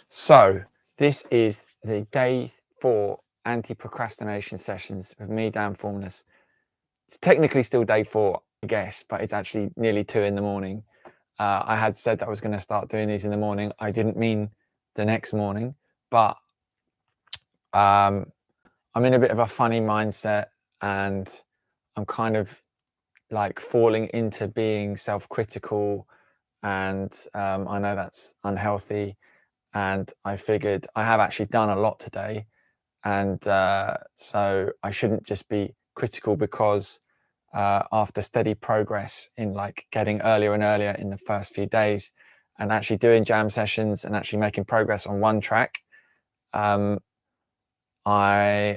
So this is the day 4 anti-procrastination sessions with me, Dan Formless. It's technically still day 4, I guess, but it's actually nearly 2 in the morning. I had said that I was going to start doing these in the morning. I didn't mean the next morning, but I'm in a bit of a funny mindset, and I'm kind of like falling into being self-critical, and I know that's unhealthy. And I figured I have actually done a lot today, and so I shouldn't just be critical, because after steady progress in like getting earlier and earlier in the first few days and actually doing jam sessions and actually making progress on one track, I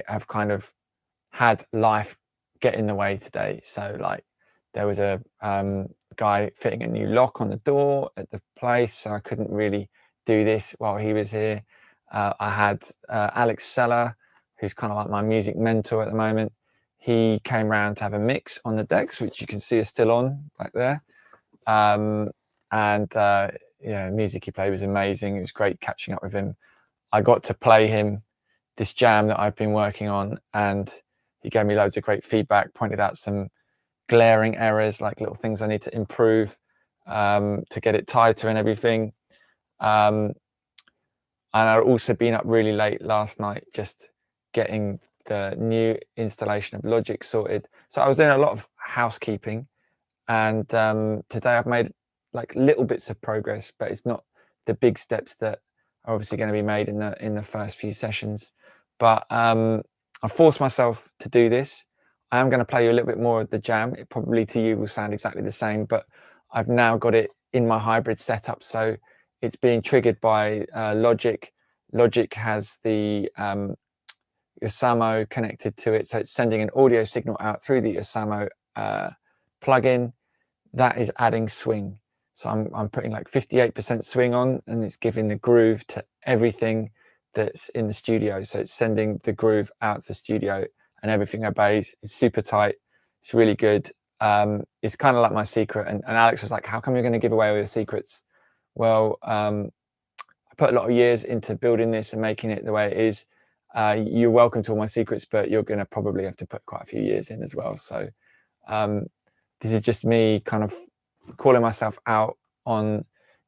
have kind of had life get in the way today. So like there was a guy fitting a new lock on the door at the place, so I couldn't really do this while he was here. I had Alex Seller, who's kind of like my music mentor at the moment. He came round to have a mix on the decks, which you can see is still on back there. Yeah, music he played was amazing. It was great catching up with him. I got to play him this jam that I've been working on, and he gave me loads of great feedback, pointed out some glaring errors, like little things I need to improve to get it tighter and everything. And I'd also been up really late last night just getting the new installation of Logic sorted. So I was doing a lot of housekeeping, and today I've made like little bits of progress, but it's not the big steps that are obviously going to be made in the first few sessions. But I forced myself to do this. I am going to play you a little bit more of the jam. It probably to you will sound exactly the same, but I've now got it in my hybrid setup, so it's being triggered by Logic. Logic has the Osamo connected to it, so it's sending an audio signal out through the Osamo plugin. That is adding swing. So I'm putting like 58% swing on, and it's giving the groove to everything that's in the studio. So it's sending the groove out to the studio, and everything obeys. It's super tight. It's really good. It's kind of like my secret. And Alex was like, how come you're going to give away all your secrets? Well, I put a lot of years into building this and making it the way it is. You're welcome to all my secrets, but you're going to probably have to put quite a few years in as well. So this is just me kind of calling myself out on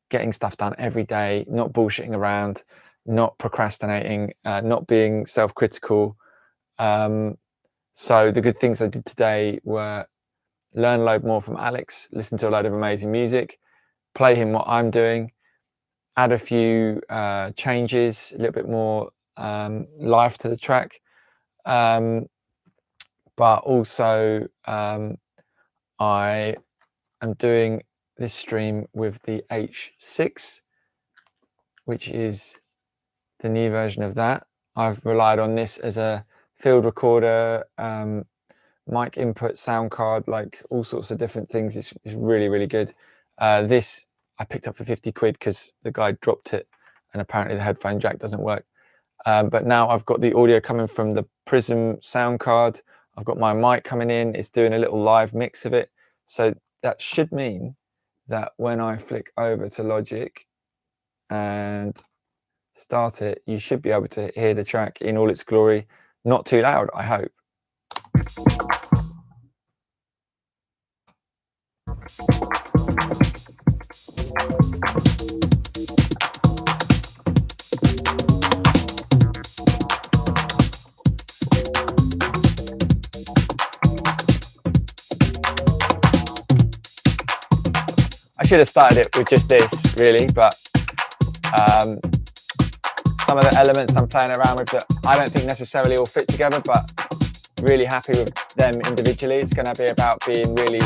getting stuff done every day, not bullshitting around, not procrastinating, not being self-critical. So the good things I did today were learn a load more from Alex, listen to a load of amazing music, play him what I'm doing, add a few changes, a little bit more life to the track. But also I am doing this stream with the H6, which is the new version of that. I've relied on this as a field recorder, mic input, sound card, like all sorts of different things. It's really, really good. This I picked up for 50 quid because the guy dropped it, and apparently the headphone jack doesn't work. But now I've got the audio coming from the Prism sound card. I've got my mic coming in. It's doing a little live mix of it. So that should mean that when I flick over to Logic and start it, you should be able to hear the track in all its glory. Not too loud, I hope. I should have started it with just this, really, but some of the elements I'm playing around with that I don't think necessarily all fit together, but really happy with them individually. It's going to be about being really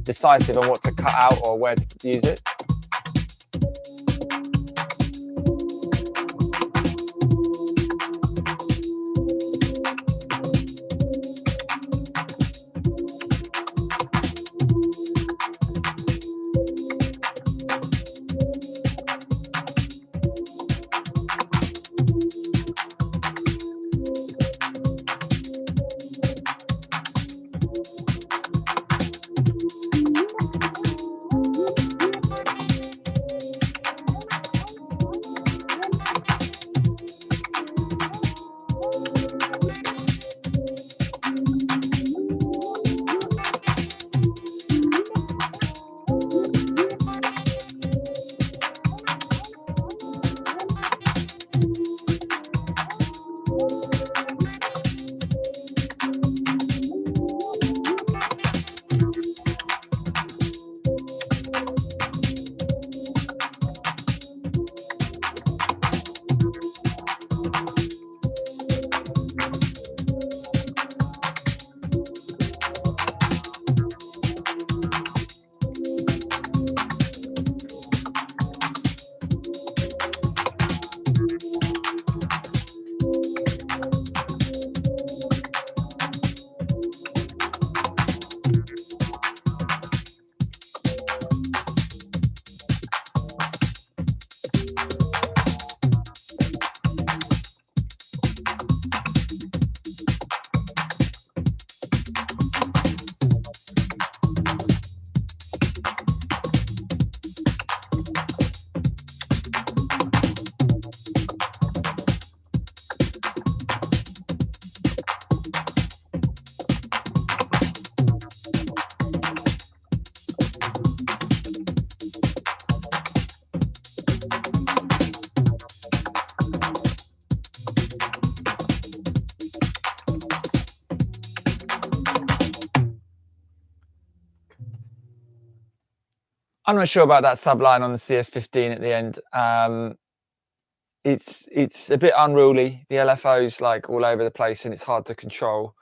decisive on what to cut out or where to use it. I'm not sure about that subline on the CS15 at the end. It's a bit unruly. The LFO's like all over the place and it's hard to control.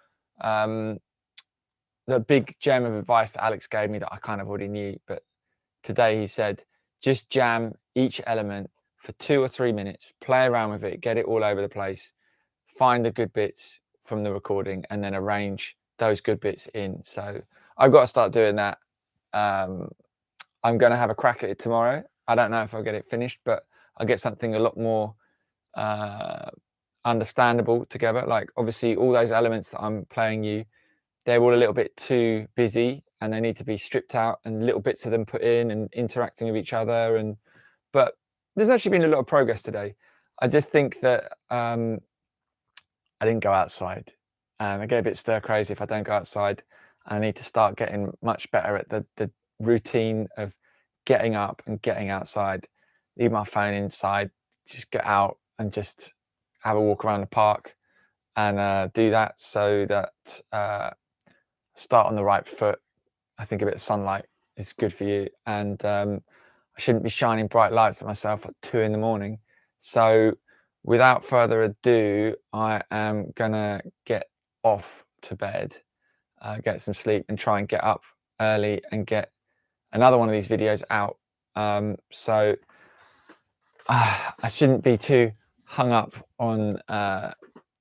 The big gem of advice that Alex gave me that I kind of already knew, but today he said, just jam each element for 2 or 3 minutes, play around with it, get it all over the place, find the good bits from the recording and then arrange those good bits in. So I've got to start doing that. I'm going to have a crack at it tomorrow. I don't know if I'll get it finished, but I'll get something a lot more understandable together. Like obviously all those elements that I'm playing you, they're all a little bit too busy and they need to be stripped out and little bits of them put in and interacting with each other. But there's actually been a lot of progress today. I just think that I didn't go outside and I get a bit stir crazy if I don't go outside. I need to start getting much better at the routine of getting up and getting outside, leave my phone inside, just get out and just have a walk around the park and do that so that start on the right foot. I think a bit of sunlight is good for you, and I shouldn't be shining bright lights at myself at 2 in the morning. So without further ado, I am gonna get off to bed, get some sleep and try and get up early and get another one of these videos out. So I shouldn't be too hung up on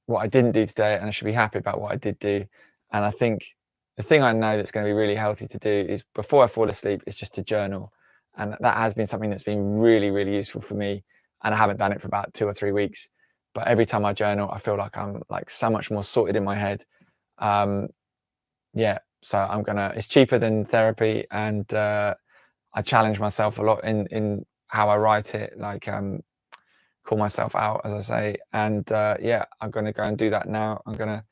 what I didn't do today, and I should be happy about what I did do. And I think the thing I know that's going to be really healthy to do is before I fall asleep is just to journal. And that has been something that's been really, really useful for me. And I haven't done it for about 2 or 3 weeks. But every time I journal, I feel like I'm like so much more sorted in my head. Yeah, so I'm gonna, it's cheaper than therapy, and I challenge myself a lot in how I write it, like call myself out, as I say. And yeah, I'm gonna go and do that now. I'm gonna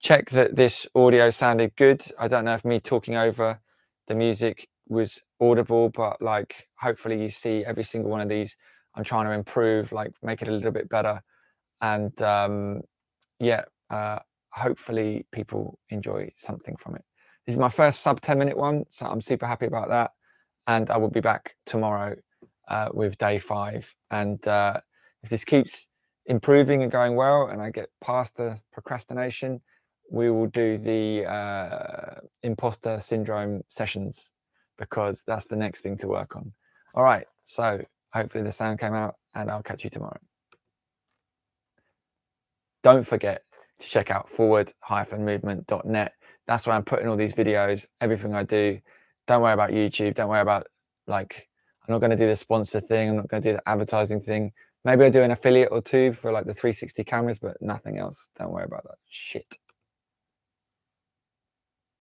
check that this audio sounded good. I don't know if me talking over the music was audible, but like hopefully you see every single one of these I'm trying to improve, like make it a little bit better. And yeah, hopefully people enjoy something from it. This is my first sub 10-minute one, so I'm super happy about that. And I will be back tomorrow with day 5. And if this keeps improving and going well and I get past the procrastination, we will do the imposter syndrome sessions, because that's the next thing to work on. All right, so hopefully the sound came out, and I'll catch you tomorrow. Don't forget to check out forward-movement.net. That's where I'm putting all these videos, everything I do. Don't worry about YouTube. Don't worry about, like, I'm not going to do the sponsor thing. I'm not going to do the advertising thing. Maybe I'll do an affiliate or 2 for like the 360 cameras, but nothing else. Don't worry about that shit.